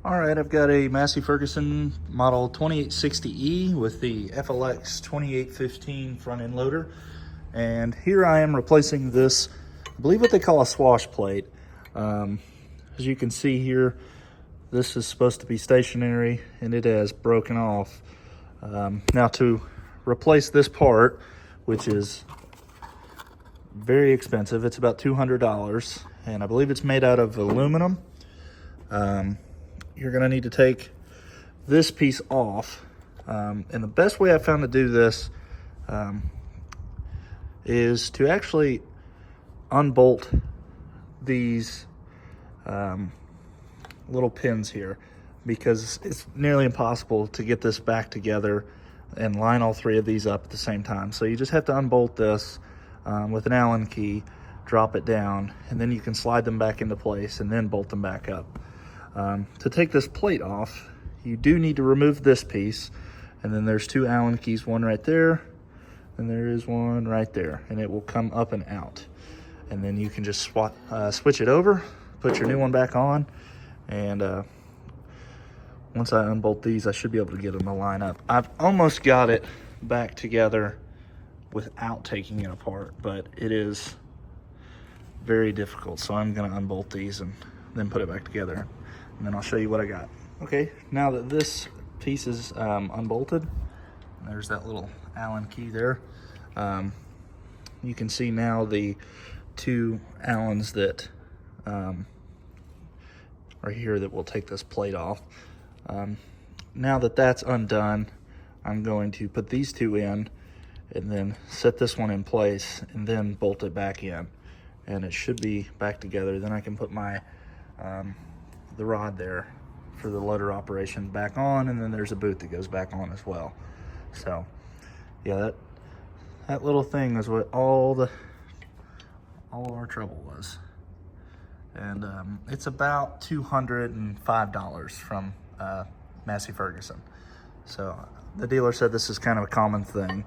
All right, I've got a Massey Ferguson model 2860E with the FLX 2815 front end loader. And here I am replacing this, I believe what they call a swash plate. As you can see here, this is supposed to be stationary and it has broken off. Now to replace this part, which is very expensive, it's about $200, and I believe it's made out of aluminum. You're gonna need to take this piece off. And the best way I found to do this is to actually unbolt these little pins here, because it's nearly impossible to get this back together and line all three of these up at the same time. So you just have to unbolt this with an Allen key, drop it down, and then you can slide them back into place and then bolt them back up. To take this plate off, you do need to remove this piece, and then there's two Allen keys, one right there, and there is one right there, and it will come up and out. And then you can just switch it over, put your new one back on, and once I unbolt these, I should be able to get them to line up. I've almost got it back together without taking it apart, but it is very difficult. So I'm gonna unbolt these and then put it back together, and then I'll show you what I got. Okay, now that this piece is unbolted, there's that little Allen key there. You can see now the two Allens that are here that will take this plate off. Now that that's undone, I'm going to put these two in and then set this one in place and then bolt it back in, and it should be back together. Then I can put my the rod there for the loader operation back on, and then there's a boot that goes back on as well. So yeah, that little thing is what all our trouble was. And it's about $205 from Massey Ferguson. So the dealer said this is kind of a common thing.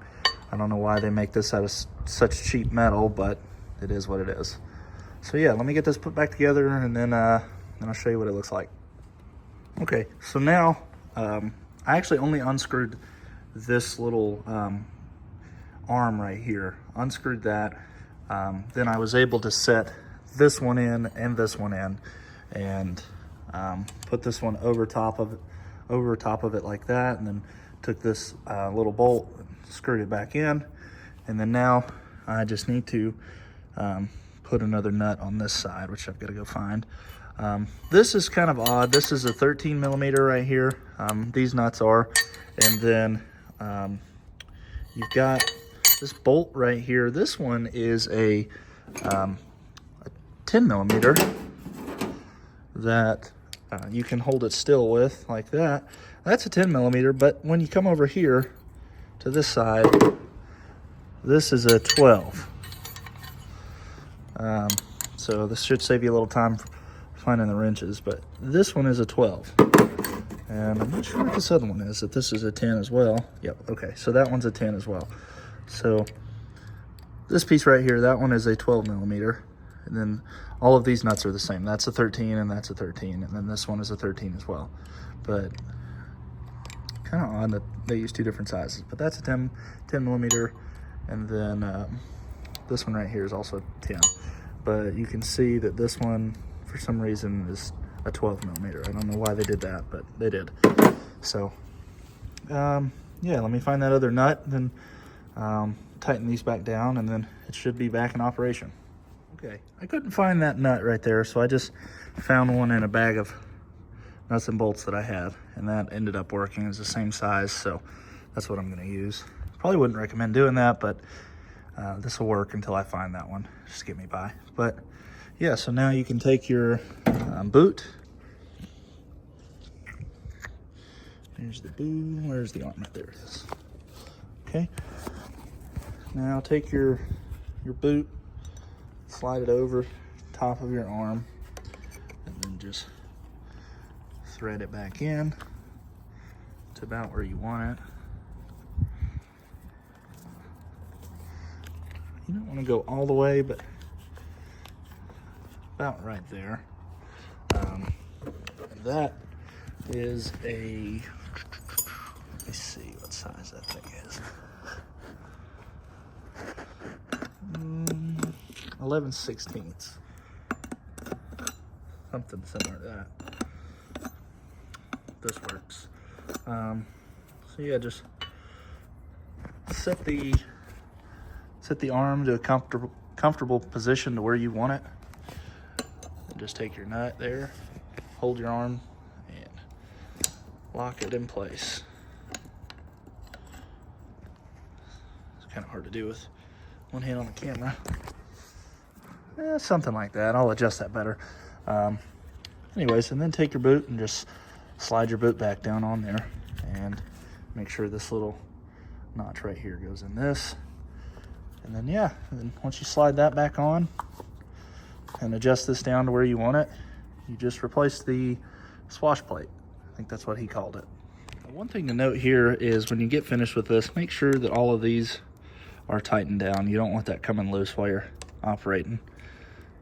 I don't know why they make this out of such cheap metal, but it is what it is. So yeah, let me get this put back together, and then I'll show you what it looks like. Okay, so now I actually only unscrewed this little arm right here. Unscrewed that. Then I was able to set this one in and this one in, and put this one over top of it like that, and then took this little bolt and screwed it back in. And then now I just need to put another nut on this side, which I've got to go find. This is kind of odd. This is a 13 millimeter right here. These nuts are, and then you've got this bolt right here. This one is a 10 millimeter that you can hold it still with like that. That's a 10 millimeter, but when you come over here to this side, this is a 12. So this should save you a little time for finding the wrenches, but this one is a 12. And I'm not sure what this other one is, if this is a 10 as well. Yep, okay, so that one's a 10 as well. So this piece right here, that one is a 12 millimeter. And then all of these nuts are the same. That's a 13 and that's a 13. And then this one is a 13 as well. But kind of odd that they use two different sizes. But that's a 10 millimeter. And then this one right here is also 10. But you can see that this one, for some reason, is a 12 millimeter. I don't know why they did that, but they did. So, yeah, let me find that other nut, then tighten these back down, and then it should be back in operation. Okay, I couldn't find that nut right there, so I just found one in a bag of nuts and bolts that I had, and that ended up working. It's the same size, so that's what I'm gonna use. Probably wouldn't recommend doing that, but this will work until I find that one, just to get me by. But yeah, so now you can take your boot. Here's the boot. Where's the arm? There it is. Okay. Now take your boot, slide it over top of your arm, and then just thread it back in to about where you want it. You don't want to go all the way, but about right there. That is a, let me see what size that thing is. 11/16. Something similar to that. This works. So yeah, just set the arm to a comfortable position to where you want it. And just take your nut there, hold your arm, and lock it in place. It's kind of hard to do with one hand on the camera. Something like that. I'll adjust that better. Anyways, and then take your boot and just slide your boot back down on there, and make sure this little notch right here goes in this. And then yeah, and then once you slide that back on and adjust this down to where you want it, you just replace the swash plate. I think that's what he called it. One thing to note here is when you get finished with this, make sure that all of these are tightened down. You don't want that coming loose while you're operating.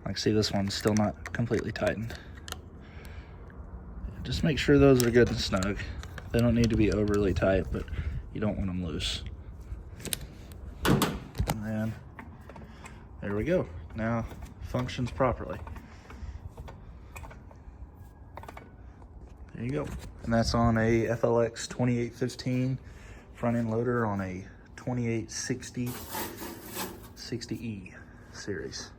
Like, see, this one's still not completely tightened. Just make sure those are good and snug. They don't need to be overly tight, but you don't want them loose. And then there we go. Now functions properly. There you go. And that's on a FLX 2815 front end loader on a 2860 60E series.